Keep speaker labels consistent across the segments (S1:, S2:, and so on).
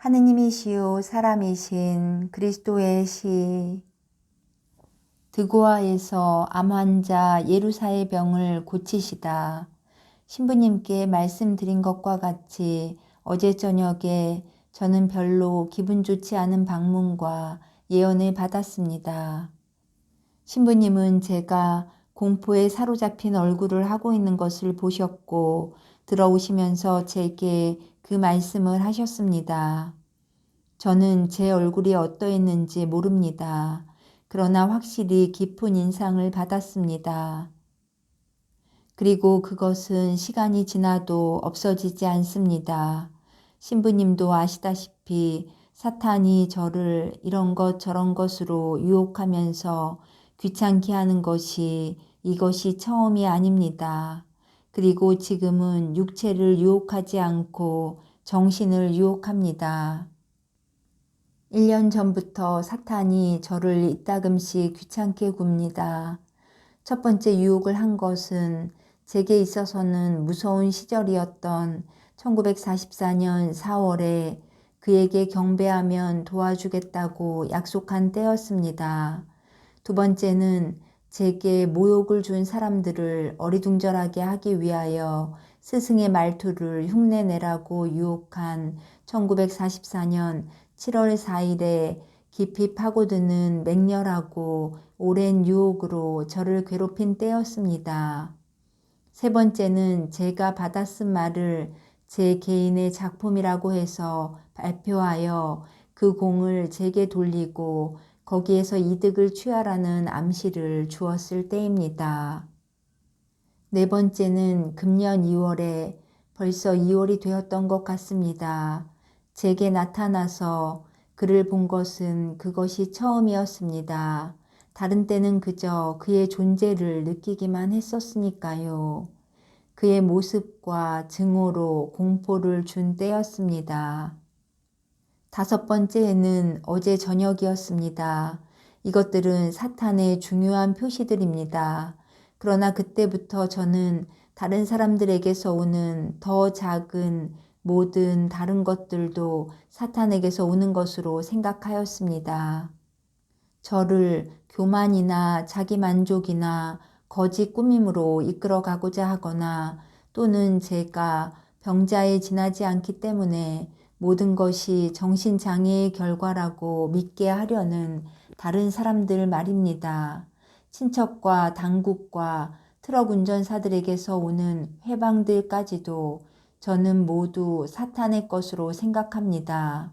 S1: 하느님이시요 사람이신 그리스도의 시. 드고아에서 암 환자 예루사의 병을 고치시다. 신부님께 말씀드린 것과 같이 어제 저녁에 저는 별로 기분 좋지 않은 방문과 예언을 받았습니다. 신부님은 제가 공포에 사로잡힌 얼굴을 하고 있는 것을 보셨고 들어오시면서 제게 그 말씀을 하셨습니다. 저는 제 얼굴이 어떠했는지 모릅니다. 그러나 확실히 깊은 인상을 받았습니다. 그리고 그것은 시간이 지나도 없어지지 않습니다. 신부님도 아시다시피 사탄이 저를 이런 것 저런 것으로 유혹하면서 귀찮게 하는 것이 이것이 처음이 아닙니다. 그리고 지금은 육체를 유혹하지 않고 정신을 유혹합니다. 1년 전부터 사탄이 저를 이따금씩 귀찮게 굽니다. 첫 번째 유혹을 한 것은 제게 있어서는 무서운 시절이었던 1944년 4월에 그에게 경배하면 도와주겠다고 약속한 때였습니다. 두 번째는 제게 모욕을 준 사람들을 어리둥절하게 하기 위하여 스승의 말투를 흉내내라고 유혹한 1944년 7월 4일에 깊이 파고드는 맹렬하고 오랜 유혹으로 저를 괴롭힌 때였습니다. 세 번째는 제가 받아 쓴 말을 제 개인의 작품이라고 해서 발표하여 그 공을 제게 돌리고 거기에서 이득을 취하라는 암시를 주었을 때입니다. 네 번째는 금년 2월에 벌써 2월이 되었던 것 같습니다. 제게 나타나서 그를 본 것은 그것이 처음이었습니다. 다른 때는 그저 그의 존재를 느끼기만 했었으니까요. 그의 모습과 증오로 공포를 준 때였습니다. 다섯 번째는 어제 저녁이었습니다. 이것들은 사탄의 중요한 표시들입니다. 그러나 그때부터 저는 다른 사람들에게서 오는 더 작은 모든 다른 것들도 사탄에게서 오는 것으로 생각하였습니다. 저를 교만이나 자기만족이나 거짓 꾸밈으로 이끌어가고자 하거나 또는 제가 병자에 지나지 않기 때문에 모든 것이 정신장애의 결과라고 믿게 하려는 다른 사람들 말입니다. 친척과 당국과 트럭 운전사들에게서 오는 회방들까지도 저는 모두 사탄의 것으로 생각합니다.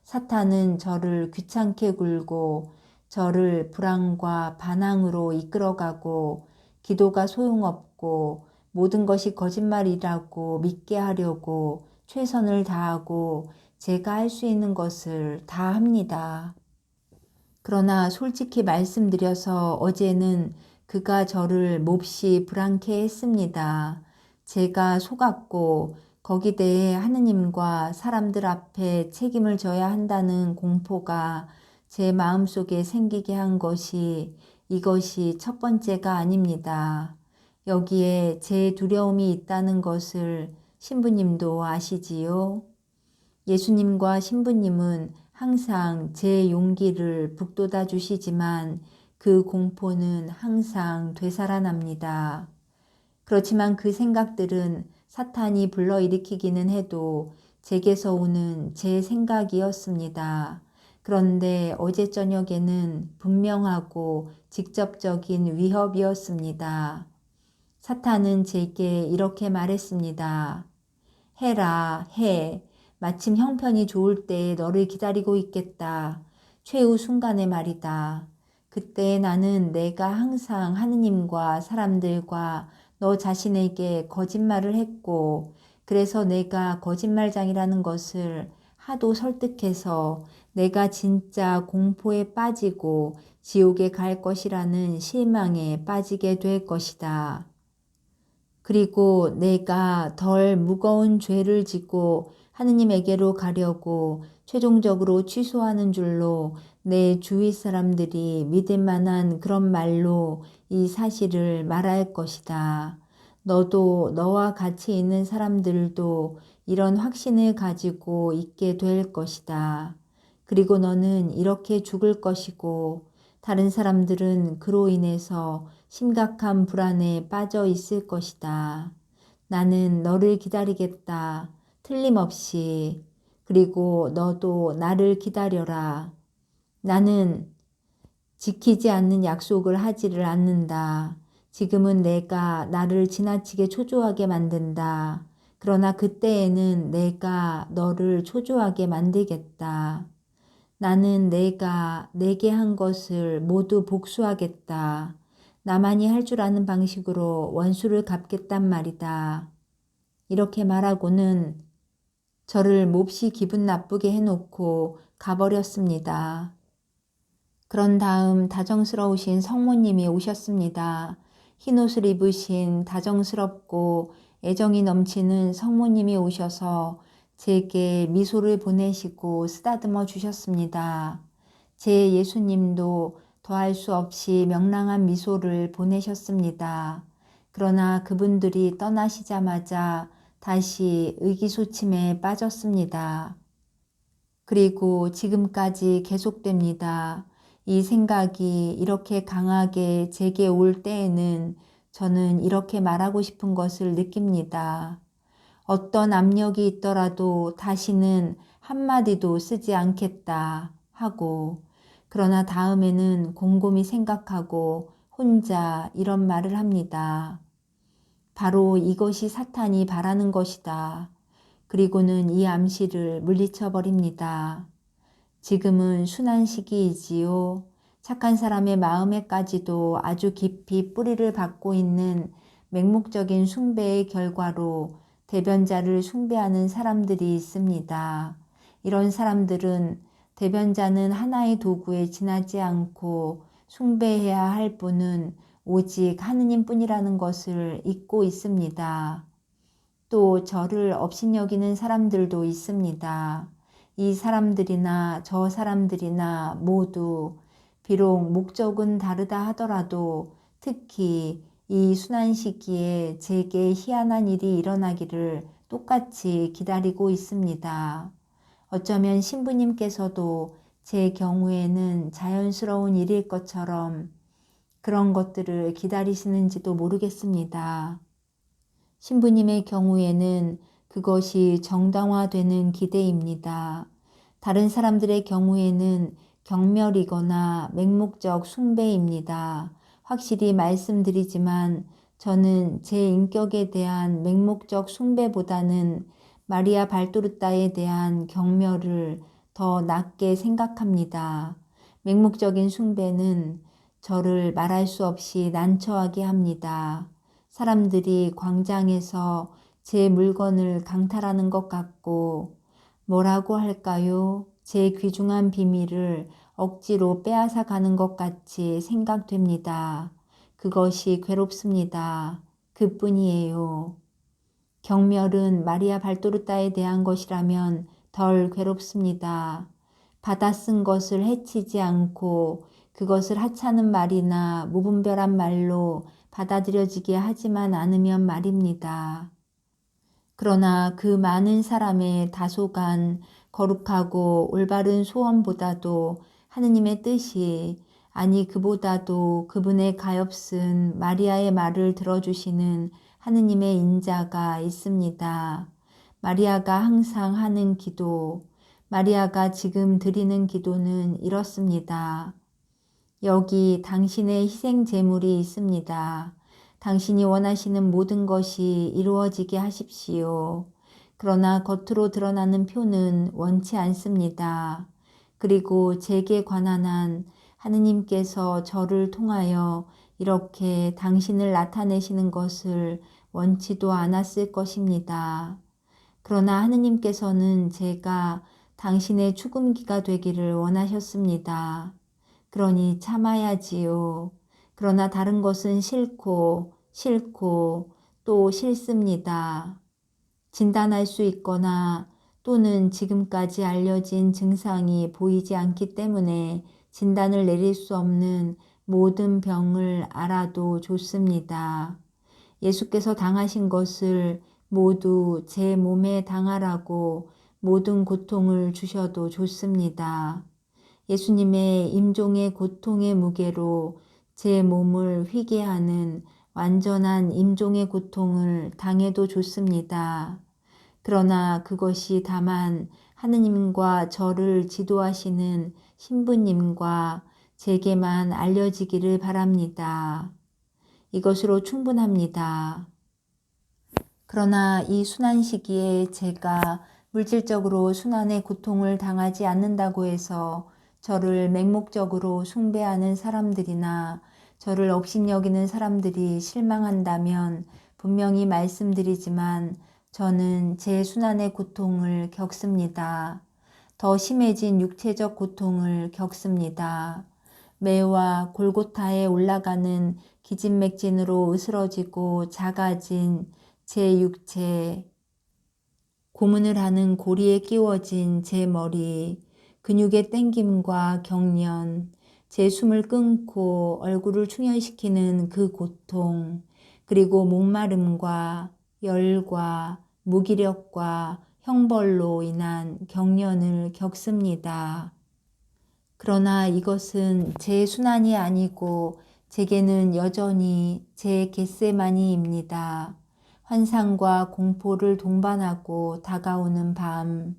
S1: 사탄은 저를 귀찮게 굴고 저를 불안과 반항으로 이끌어가고 기도가 소용없고 모든 것이 거짓말이라고 믿게 하려고 최선을 다하고 제가 할 수 있는 것을 다 합니다. 그러나 솔직히 말씀드려서 어제는 그가 저를 몹시 불안케 했습니다. 제가 속았고 거기 대해 하느님과 사람들 앞에 책임을 져야 한다는 공포가 제 마음속에 생기게 한 것이 이것이 첫 번째가 아닙니다. 여기에 제 두려움이 있다는 것을 신부님도 아시지요? 예수님과 신부님은 항상 제 용기를 북돋아 주시지만 그 공포는 항상 되살아납니다. 그렇지만 그 생각들은 사탄이 불러일으키기는 해도 제게서 오는 제 생각이었습니다. 그런데 어제 저녁에는 분명하고 직접적인 위협이었습니다. 사탄은 제게 이렇게 말했습니다. 해라, 해. 마침 형편이 좋을 때 너를 기다리고 있겠다. 최후 순간의 말이다. 그때 나는 내가 항상 하느님과 사람들과 너 자신에게 거짓말을 했고 그래서 내가 거짓말장이라는 것을 하도 설득해서 내가 진짜 공포에 빠지고 지옥에 갈 것이라는 실망에 빠지게 될 것이다. 그리고 내가 덜 무거운 죄를 짓고 하느님에게로 가려고 최종적으로 취소하는 줄로 내 주위 사람들이 믿을 만한 그런 말로 이 사실을 말할 것이다. 너도 너와 같이 있는 사람들도 이런 확신을 가지고 있게 될 것이다. 그리고 너는 이렇게 죽을 것이고 다른 사람들은 그로 인해서 심각한 불안에 빠져 있을 것이다. 나는 너를 기다리겠다. 틀림없이. 그리고 너도 나를 기다려라. 나는 지키지 않는 약속을 하지를 않는다. 지금은 내가 나를 지나치게 초조하게 만든다. 그러나 그때에는 내가 너를 초조하게 만들겠다. 나는 내가 내게 한 것을 모두 복수하겠다. 나만이 할 줄 아는 방식으로 원수를 갚겠단 말이다. 이렇게 말하고는 저를 몹시 기분 나쁘게 해놓고 가버렸습니다. 그런 다음 다정스러우신 성모님이 오셨습니다. 흰옷을 입으신 다정스럽고 애정이 넘치는 성모님이 오셔서 제게 미소를 보내시고 쓰다듬어 주셨습니다. 제 예수님도 더할 수 없이 명랑한 미소를 보내셨습니다. 그러나 그분들이 떠나시자마자 다시 의기소침에 빠졌습니다. 그리고 지금까지 계속됩니다. 이 생각이 이렇게 강하게 제게 올 때에는 저는 이렇게 말하고 싶은 것을 느낍니다. 어떤 압력이 있더라도 다시는 한마디도 쓰지 않겠다 하고, 그러나 다음에는 곰곰이 생각하고 혼자 이런 말을 합니다. 바로 이것이 사탄이 바라는 것이다. 그리고는 이 암시를 물리쳐 버립니다. 지금은 순한 시기이지요. 착한 사람의 마음에까지도 아주 깊이 뿌리를 받고 있는 맹목적인 숭배의 결과로 대변자를 숭배하는 사람들이 있습니다. 이런 사람들은 대변자는 하나의 도구에 지나지 않고 숭배해야 할 분은 오직 하느님뿐이라는 것을 잊고 있습니다. 또 저를 업신여기는 사람들도 있습니다. 이 사람들이나 저 사람들이나 모두 비록 목적은 다르다 하더라도 특히 이 순환 시기에 제게 희한한 일이 일어나기를 똑같이 기다리고 있습니다. 어쩌면 신부님께서도 제 경우에는 자연스러운 일일 것처럼 그런 것들을 기다리시는지도 모르겠습니다. 신부님의 경우에는 그것이 정당화되는 기대입니다. 다른 사람들의 경우에는 경멸이거나 맹목적 숭배입니다. 확실히 말씀드리지만 저는 제 인격에 대한 맹목적 숭배보다는 마리아 발도르타에 대한 경멸을 더 낮게 생각합니다. 맹목적인 숭배는 저를 말할 수 없이 난처하게 합니다. 사람들이 광장에서 제 물건을 강탈하는 것 같고 뭐라고 할까요? 제 귀중한 비밀을 억지로 빼앗아 가는 것 같이 생각됩니다. 그것이 괴롭습니다. 그뿐이에요. 경멸은 마리아 발도르타에 대한 것이라면 덜 괴롭습니다. 받아 쓴 것을 해치지 않고 그것을 하찮은 말이나 무분별한 말로 받아들여지게 하지만 않으면 말입니다. 그러나 그 많은 사람의 다소간 거룩하고 올바른 소원보다도 하느님의 뜻이, 아니 그보다도 그분의 가엾은 마리아의 말을 들어주시는 하느님의 인자가 있습니다. 마리아가 항상 하는 기도, 마리아가 지금 드리는 기도는 이렇습니다. 여기 당신의 희생 제물이 있습니다. 당신이 원하시는 모든 것이 이루어지게 하십시오. 그러나 겉으로 드러나는 표는 원치 않습니다. 그리고 제게 관한 한 하느님께서 저를 통하여 이렇게 당신을 나타내시는 것을 원치도 않았을 것입니다. 그러나 하느님께서는 제가 당신의 죽음기가 되기를 원하셨습니다. 그러니 참아야지요. 그러나 다른 것은 싫고 또 싫습니다. 진단할 수 있거나 또는 지금까지 알려진 증상이 보이지 않기 때문에 진단을 내릴 수 없는 모든 병을 알아도 좋습니다. 예수께서 당하신 것을 모두 제 몸에 당하라고 모든 고통을 주셔도 좋습니다. 예수님의 임종의 고통의 무게로 제 몸을 휘게 하는 완전한 임종의 고통을 당해도 좋습니다. 그러나 그것이 다만 하느님과 저를 지도하시는 신부님과 제게만 알려지기를 바랍니다. 이것으로 충분합니다. 그러나 이 순환 시기에 제가 물질적으로 순환의 고통을 당하지 않는다고 해서 저를 맹목적으로 숭배하는 사람들이나 저를 업신여기는 사람들이 실망한다면 분명히 말씀드리지만 저는 제 순환의 고통을 겪습니다. 더 심해진 육체적 고통을 겪습니다. 매와 골고타에 올라가는 기진맥진으로 으스러지고 작아진 제 육체, 고문을 하는 고리에 끼워진 제 머리, 근육의 땡김과 경련, 제 숨을 끊고 얼굴을 충혈시키는 그 고통, 그리고 목마름과 열과 무기력과 형벌로 인한 경련을 겪습니다. 그러나 이것은 제 순환이 아니고 제게는 여전히 제 겟세마니입니다. 환상과 공포를 동반하고 다가오는 밤,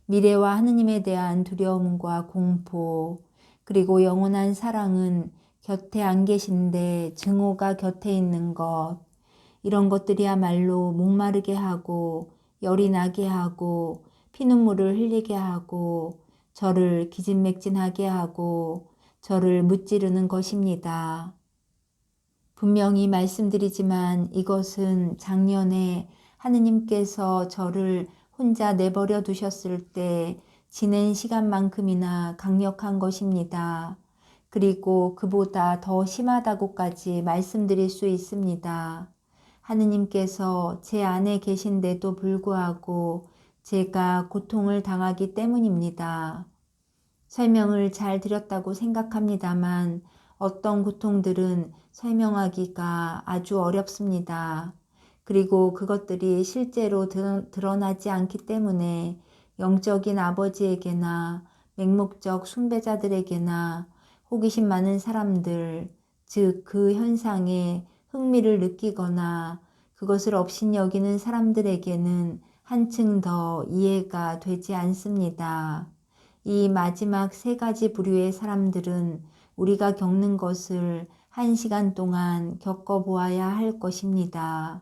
S1: 미래와 하느님에 대한 두려움과 공포, 그리고 영원한 사랑은 곁에 안 계신데 증오가 곁에 있는 것, 이런 것들이야말로 목마르게 하고 열이 나게 하고 피눈물을 흘리게 하고 저를 기진맥진하게 하고 저를 무찌르는 것입니다. 분명히 말씀드리지만 이것은 작년에 하느님께서 저를 혼자 내버려 두셨을 때 지낸 시간만큼이나 강력한 것입니다. 그리고 그보다 더 심하다고까지 말씀드릴 수 있습니다. 하느님께서 제 안에 계신데도 불구하고 제가 고통을 당하기 때문입니다. 설명을 잘 드렸다고 생각합니다만 어떤 고통들은 설명하기가 아주 어렵습니다. 그리고 그것들이 실제로 드러나지 않기 때문에 영적인 아버지에게나 맹목적 숭배자들에게나 호기심 많은 사람들, 즉 그 현상에 흥미를 느끼거나 그것을 업신여기는 사람들에게는 한층 더 이해가 되지 않습니다. 이 마지막 세 가지 부류의 사람들은 우리가 겪는 것을 1시간 동안 겪어보아야 할 것입니다.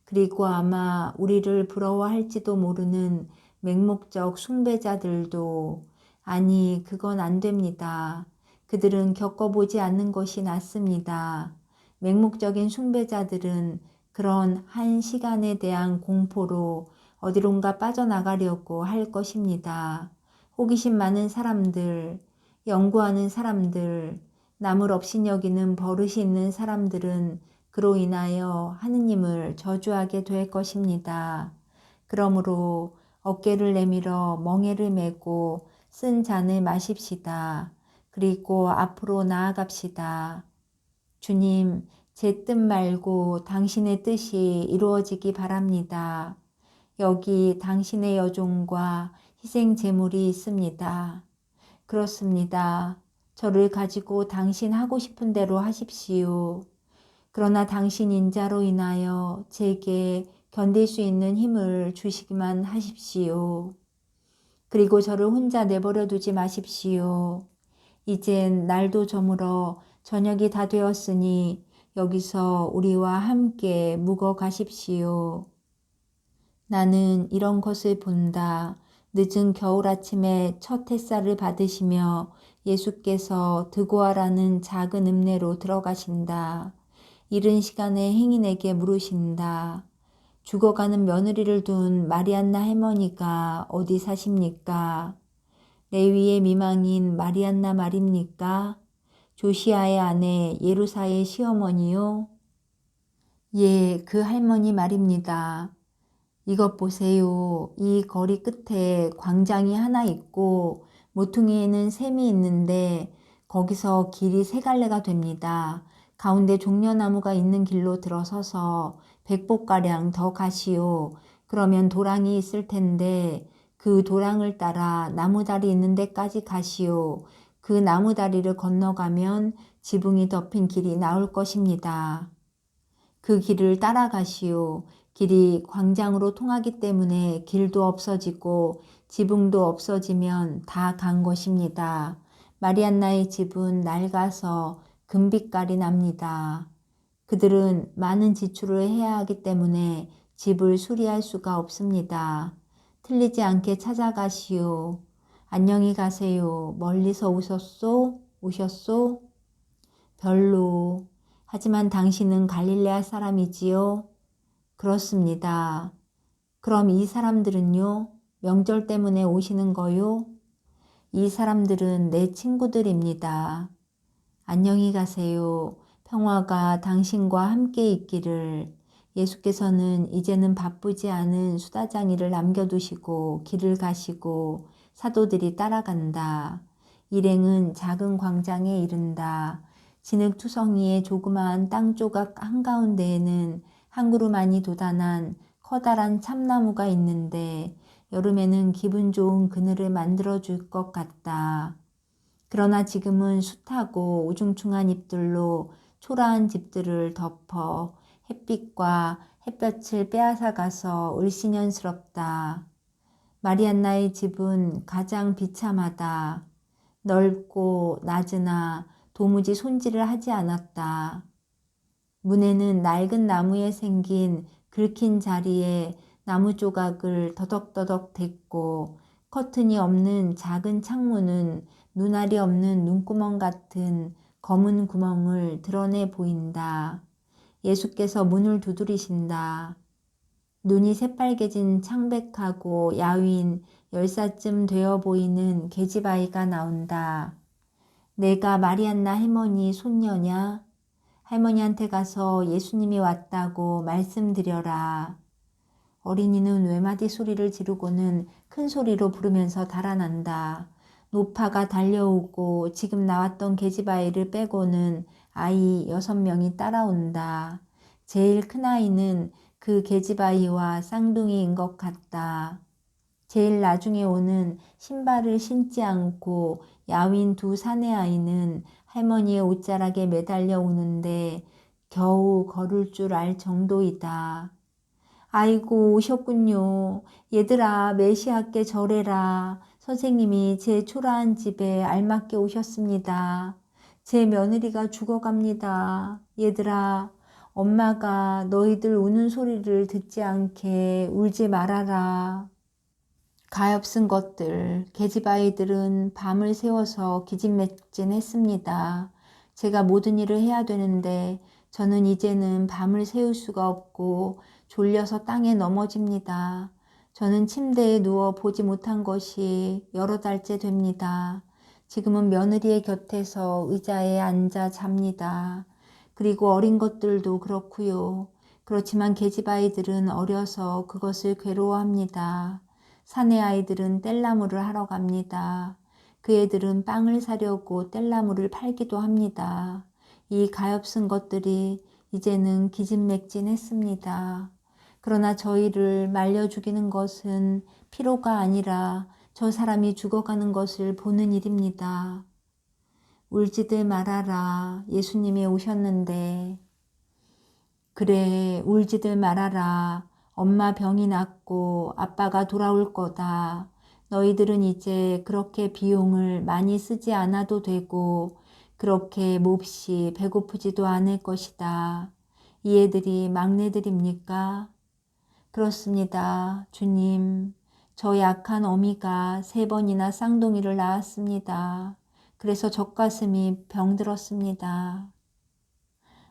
S1: 그리고 아마 우리를 부러워할지도 모르는 맹목적 숭배자들도 아니 그건 안 됩니다. 그들은 겪어보지 않는 것이 낫습니다. 맹목적인 숭배자들은 그런 1시간에 대한 공포로 어디론가 빠져나가려고 할 것입니다. 호기심 많은 사람들, 연구하는 사람들, 남을 업신여기는 버릇이 있는 사람들은 그로 인하여 하느님을 저주하게 될 것입니다. 그러므로 어깨를 내밀어 멍에를 메고 쓴 잔을 마십시다. 그리고 앞으로 나아갑시다. 주님, 제 뜻 말고 당신의 뜻이 이루어지기 바랍니다. 여기 당신의 여종과 희생 제물이 있습니다. 그렇습니다. 저를 가지고 당신 하고 싶은 대로 하십시오. 그러나 당신 인자로 인하여 제게 견딜 수 있는 힘을 주시기만 하십시오. 그리고 저를 혼자 내버려 두지 마십시오. 이젠 날도 저물어 저녁이 다 되었으니 여기서 우리와 함께 묵어 가십시오. 나는 이런 것을 본다. 늦은 겨울 아침에 첫 햇살을 받으시며 예수께서 드고아라는 작은 읍내로 들어가신다. 이른 시간에 행인에게 물으신다. 죽어가는 며느리를 둔 마리안나 할머니가 어디 사십니까? 레위의 미망인 마리안나 말입니까? 조시아의 아내 예루사의 시어머니요? 예, 그 할머니 말입니다. 이것 보세요. 이 거리 끝에 광장이 하나 있고 모퉁이에는 샘이 있는데 거기서 길이 세 갈래가 됩니다. 가운데 종려나무가 있는 길로 들어서서 100보가량 더 가시오. 그러면 도랑이 있을 텐데 그 도랑을 따라 나무다리 있는 데까지 가시오. 그 나무다리를 건너가면 지붕이 덮인 길이 나올 것입니다. 그 길을 따라가시오. 길이 광장으로 통하기 때문에 길도 없어지고 지붕도 없어지면 다 간 것입니다. 마리안나의 집은 낡아서 금빛깔이 납니다. 그들은 많은 지출을 해야 하기 때문에 집을 수리할 수가 없습니다. 틀리지 않게 찾아가시오. 안녕히 가세요. 멀리서 오셨소? 별로. 하지만 당신은 갈릴레아 사람이지요? 그렇습니다. 그럼 이 사람들은요? 명절 때문에 오시는 거요? 이 사람들은 내 친구들입니다. 안녕히 가세요. 평화가 당신과 함께 있기를. 예수께서는 이제는 바쁘지 않은 수다장이를 남겨두시고 길을 가시고 사도들이 따라간다. 일행은 작은 광장에 이른다. 진흙투성이의 조그마한 땅조각 한가운데에는 한 그루만이 돋아난 커다란 참나무가 있는데 여름에는 기분 좋은 그늘을 만들어줄 것 같다. 그러나 지금은 숱하고 우중충한 잎들로 초라한 집들을 덮어 햇빛과 햇볕을 빼앗아가서 을씨년스럽다. 마리안나의 집은 가장 비참하다. 넓고 낮으나 도무지 손질을 하지 않았다. 문에는 낡은 나무에 생긴 긁힌 자리에 나무 조각을 더덕더덕 댔고 커튼이 없는 작은 창문은 눈알이 없는 눈구멍 같은 검은 구멍을 드러내 보인다. 예수께서 문을 두드리신다. 눈이 새빨개진 창백하고 야윈 10살쯤 되어 보이는 계집아이가 나온다. 내가 마리안나 할머니 손녀냐? 할머니한테 가서 예수님이 왔다고 말씀드려라. 어린이는 외마디 소리를 지르고는 큰 소리로 부르면서 달아난다. 노파가 달려오고 지금 나왔던 계집아이를 빼고는 아이 6명이 따라온다. 제일 큰아이는 그 계집아이와 쌍둥이인 것 같다. 제일 나중에 오는 신발을 신지 않고 야윈 두 사내아이는 할머니의 옷자락에 매달려 오는데 겨우 걸을 줄 알 정도이다. 아이고 오셨군요. 얘들아 메시아께 절해라. 선생님이 제 초라한 집에 알맞게 오셨습니다. 제 며느리가 죽어갑니다. 얘들아 엄마가 너희들 우는 소리를 듣지 않게 울지 말아라. 가엾은 것들, 계집아이들은 밤을 새워서 기진맥진했습니다. 제가 모든 일을 해야 되는데 저는 이제는 밤을 새울 수가 없고 졸려서 땅에 넘어집니다. 저는 침대에 누워 보지 못한 것이 여러 달째 됩니다. 지금은 며느리의 곁에서 의자에 앉아 잡니다. 그리고 어린 것들도 그렇고요. 그렇지만 계집아이들은 어려서 그것을 괴로워합니다. 사내 아이들은 뗄나무를 하러 갑니다. 그 애들은 빵을 사려고 뗄나무를 팔기도 합니다. 이 가엾은 것들이 이제는 기진맥진했습니다. 그러나 저희를 말려 죽이는 것은 피로가 아니라 저 사람이 죽어가는 것을 보는 일입니다. 울지들 말아라. 예수님이 오셨는데. 그래, 울지들 말아라. 엄마 병이 낫고 아빠가 돌아올 거다. 너희들은 이제 그렇게 비용을 많이 쓰지 않아도 되고 그렇게 몹시 배고프지도 않을 것이다. 이 애들이 막내들입니까? 그렇습니다. 주님, 저 약한 어미가 3번이나 쌍둥이를 낳았습니다. 그래서 젖가슴이 병들었습니다.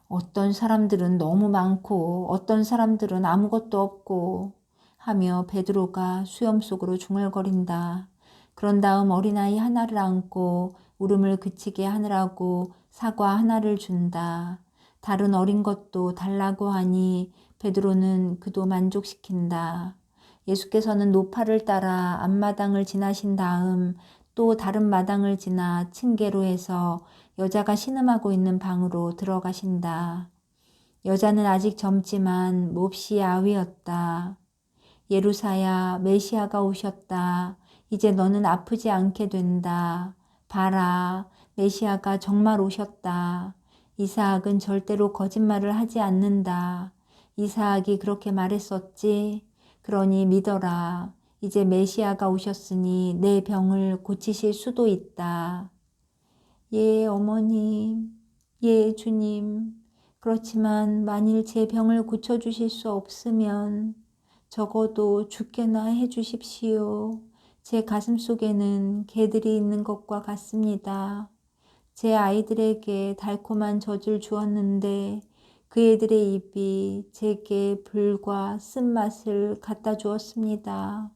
S1: 어떤 사람들은 너무 많고 어떤 사람들은 아무것도 없고 하며 베드로가 수염 속으로 중얼거린다. 그런 다음 어린아이 하나를 안고 울음을 그치게 하느라고 사과 하나를 준다. 다른 어린 것도 달라고 하니 베드로는 그도 만족시킨다. 예수께서는 노파를 따라 앞마당을 지나신 다음 또 다른 마당을 지나 층계로 해서 여자가 신음하고 있는 방으로 들어가신다. 여자는 아직 젊지만 몹시 아위였다. 예루사야, 메시아가 오셨다. 이제 너는 아프지 않게 된다. 봐라, 메시아가 정말 오셨다. 이삭은 절대로 거짓말을 하지 않는다. 이삭이 그렇게 말했었지. 그러니 믿어라. 이제 메시아가 오셨으니 내 병을 고치실 수도 있다. 예, 어머님. 예, 주님. 그렇지만 만일 제 병을 고쳐주실 수 없으면 적어도 죽게나 해주십시오. 제 가슴 속에는 개들이 있는 것과 같습니다. 제 아이들에게 달콤한 젖을 주었는데 그 애들의 입이 제게 불과 쓴맛을 갖다 주었습니다.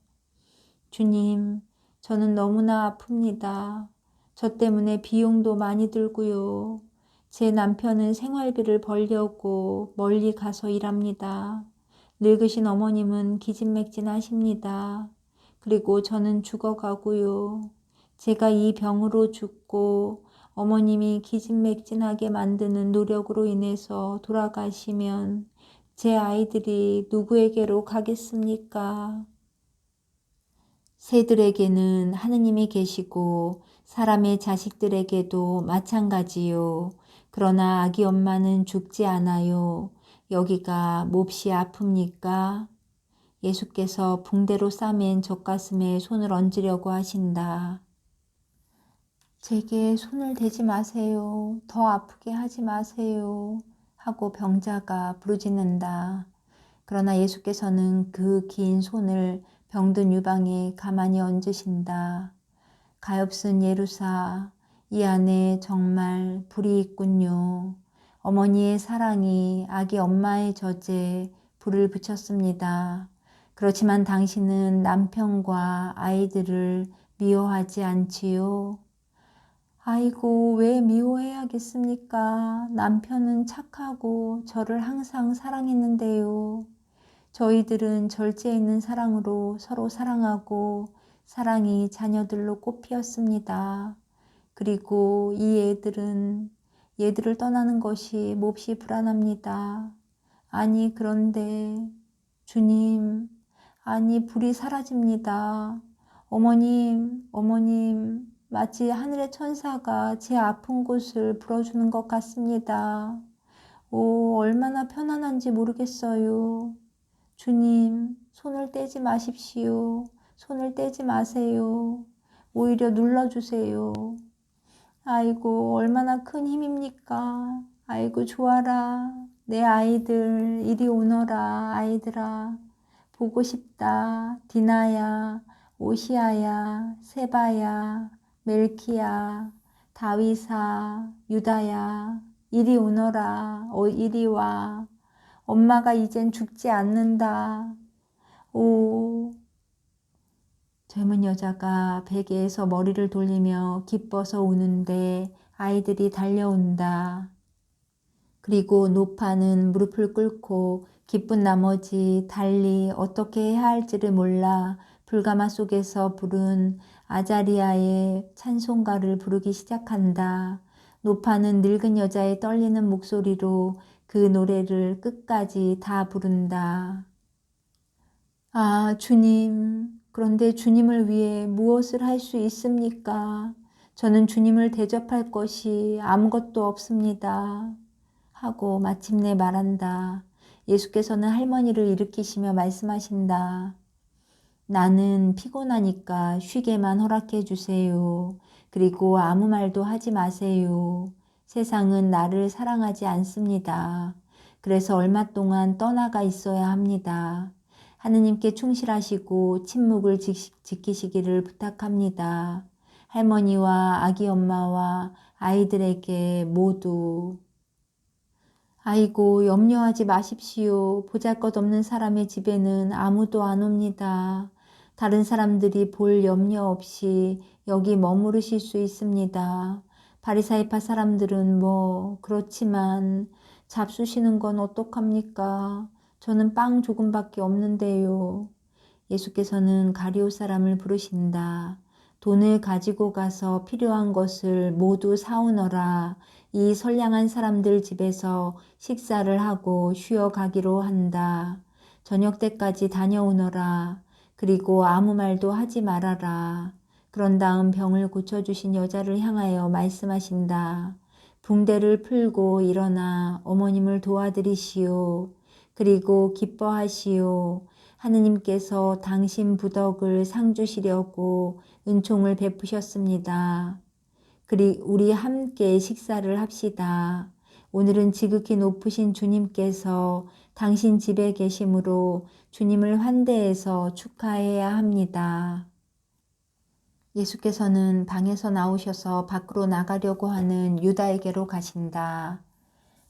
S1: 주님, 저는 너무나 아픕니다. 저 때문에 비용도 많이 들고요. 제 남편은 생활비를 벌려고 멀리 가서 일합니다. 늙으신 어머님은 기진맥진하십니다. 그리고 저는 죽어가고요. 제가 이 병으로 죽고 어머님이 기진맥진하게 만드는 노력으로 인해서 돌아가시면 제 아이들이 누구에게로 가겠습니까? 새들에게는 하느님이 계시고 사람의 자식들에게도 마찬가지요. 그러나 아기 엄마는 죽지 않아요. 여기가 몹시 아픕니까? 예수께서 붕대로 싸맨 젖가슴에 손을 얹으려고 하신다. 제게 손을 대지 마세요. 더 아프게 하지 마세요. 하고 병자가 부르짖는다. 그러나 예수께서는 그 긴 손을 병든 유방에 가만히 얹으신다. 가엾은 예루사, 이 안에 정말 불이 있군요. 어머니의 사랑이 아기 엄마의 젖에 불을 붙였습니다. 그렇지만 당신은 남편과 아이들을 미워하지 않지요? 아이고, 왜 미워해야겠습니까? 남편은 착하고 저를 항상 사랑했는데요. 저희들은 절제 있는 사랑으로 서로 사랑하고 사랑이 자녀들로 꽃피었습니다. 그리고 이 얘들을 떠나는 것이 몹시 불안합니다. 아니, 그런데 주님, 아니, 불이 사라집니다. 어머님, 마치 하늘의 천사가 제 아픈 곳을 불어주는 것 같습니다. 오, 얼마나 편안한지 모르겠어요. 주님, 손을 떼지 마십시오. 손을 떼지 마세요. 오히려 눌러주세요. 아이고, 얼마나 큰 힘입니까? 아이고, 좋아라. 내 아이들, 이리 오너라, 아이들아. 보고 싶다. 디나야, 오시아야, 세바야, 멜키야, 다윗아, 유다야. 이리 오너라. 이리 와. 엄마가 이젠 죽지 않는다. 오. 젊은 여자가 베개에서 머리를 돌리며 기뻐서 우는데 아이들이 달려온다. 그리고 노파는 무릎을 꿇고 기쁜 나머지 달리 어떻게 해야 할지를 몰라 불가마 속에서 부른 아자리아의 찬송가를 부르기 시작한다. 노파는 늙은 여자의 떨리는 목소리로 그 노래를 끝까지 다 부른다. 아, 주님, 그런데 주님을 위해 무엇을 할 수 있습니까? 저는 주님을 대접할 것이 아무것도 없습니다. 하고 마침내 말한다. 예수께서는 할머니를 일으키시며 말씀하신다. 나는 피곤하니까 쉬게만 허락해 주세요. 그리고 아무 말도 하지 마세요. 세상은 나를 사랑하지 않습니다. 그래서 얼마 동안 떠나가 있어야 합니다. 하느님께 충실하시고 침묵을 지키시기를 부탁합니다. 할머니와 아기 엄마와 아이들에게 모두. 아이고, 염려하지 마십시오. 보잘것없는 사람의 집에는 아무도 안 옵니다. 다른 사람들이 볼 염려 없이 여기 머무르실 수 있습니다. 바리사이파 사람들은 그렇지만 잡수시는 건 어떡합니까? 저는 빵 조금밖에 없는데요. 예수께서는 가룟 사람을 부르신다. 돈을 가지고 가서 필요한 것을 모두 사오너라. 이 선량한 사람들 집에서 식사를 하고 쉬어가기로 한다. 저녁 때까지 다녀오너라. 그리고 아무 말도 하지 말아라. 그런 다음 병을 고쳐주신 여자를 향하여 말씀하신다. 붕대를 풀고 일어나 어머님을 도와드리시오. 그리고 기뻐하시오. 하느님께서 당신 부덕을 상주시려고 은총을 베푸셨습니다. 우리 함께 식사를 합시다. 오늘은 지극히 높으신 주님께서 당신 집에 계심으로 주님을 환대해서 축하해야 합니다. 예수께서는 방에서 나오셔서 밖으로 나가려고 하는 유다에게로 가신다.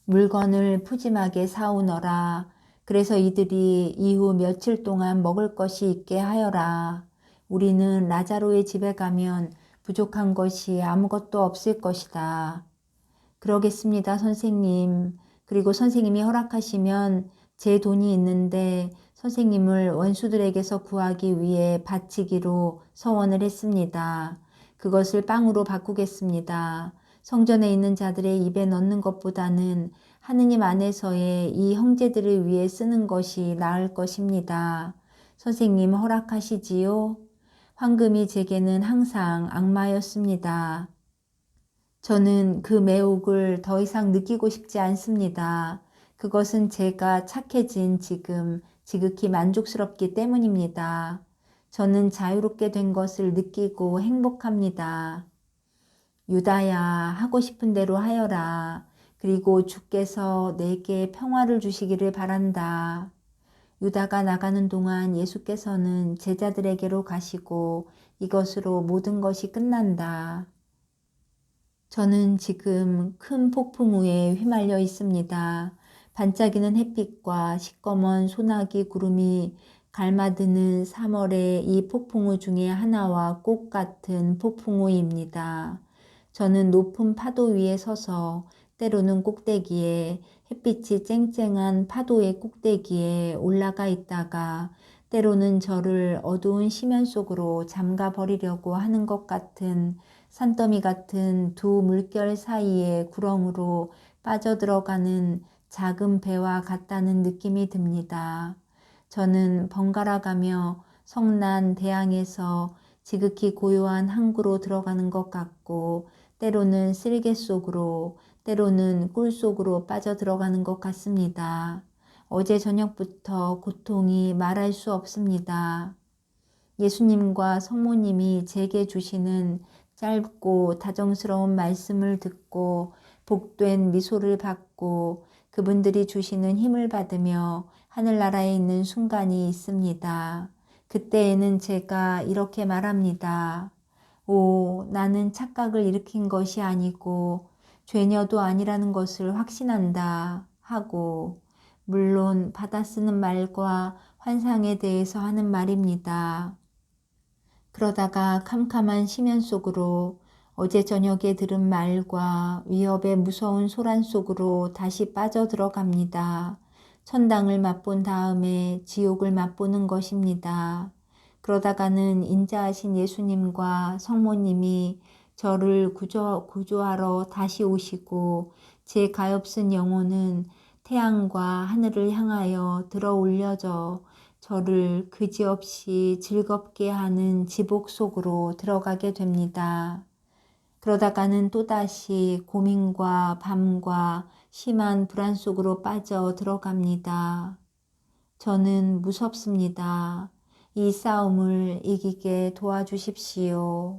S1: 물건을 푸짐하게 사오너라. 그래서 이들이 이후 며칠 동안 먹을 것이 있게 하여라. 우리는 라자로의 집에 가면 부족한 것이 아무것도 없을 것이다. 그러겠습니다, 선생님. 그리고 선생님이 허락하시면 제 돈이 있는데 선생님을 원수들에게서 구하기 위해 바치기로 서원을 했습니다. 그것을 빵으로 바꾸겠습니다. 성전에 있는 자들의 입에 넣는 것보다는 하느님 안에서의 이 형제들을 위해 쓰는 것이 나을 것입니다. 선생님 허락하시지요? 황금이 제게는 항상 악마였습니다. 저는 그 매혹을 더 이상 느끼고 싶지 않습니다. 그것은 제가 착해진 지금 지극히 만족스럽기 때문입니다. 저는 자유롭게 된 것을 느끼고 행복합니다. 유다야, 하고 싶은 대로 하여라. 그리고 주께서 내게 평화를 주시기를 바란다. 유다가 나가는 동안 예수께서는 제자들에게로 가시고 이것으로 모든 것이 끝난다. 저는 지금 큰 폭풍 위에 휘말려 있습니다. 반짝이는 햇빛과 시꺼먼 소나기 구름이 갈마드는 3월의 이 폭풍우 중에 하나와 꼭 같은 폭풍우입니다. 저는 높은 파도 위에 서서 때로는 꼭대기에 햇빛이 쨍쨍한 파도의 꼭대기에 올라가 있다가 때로는 저를 어두운 심연 속으로 잠가 버리려고 하는 것 같은 산더미 같은 두 물결 사이의 구렁으로 빠져들어가는 작은 배와 같다는 느낌이 듭니다. 저는 번갈아 가며 성난 대양에서 지극히 고요한 항구로 들어가는 것 같고 때로는 쓸개 속으로 때로는 꿀 속으로 빠져들어가는 것 같습니다. 어제 저녁부터 고통이 말할 수 없습니다. 예수님과 성모님이 제게 주시는 짧고 다정스러운 말씀을 듣고 복된 미소를 받고 그분들이 주시는 힘을 받으며 하늘나라에 있는 순간이 있습니다. 그때에는 제가 이렇게 말합니다. 오, 나는 착각을 일으킨 것이 아니고 죄녀도 아니라는 것을 확신한다 하고 물론 받아 쓰는 말과 환상에 대해서 하는 말입니다. 그러다가 캄캄한 심연 속으로 어제 저녁에 들은 말과 위협의 무서운 소란 속으로 다시 빠져들어갑니다. 천당을 맛본 다음에 지옥을 맛보는 것입니다. 그러다가는 인자하신 예수님과 성모님이 저를 구조하러 다시 오시고 제 가엾은 영혼은 태양과 하늘을 향하여 들어 올려져 저를 그지없이 즐겁게 하는 지복 속으로 들어가게 됩니다. 그러다가는 또다시 고민과 밤과 심한 불안 속으로 빠져 들어갑니다. 저는 무섭습니다. 이 싸움을 이기게 도와주십시오.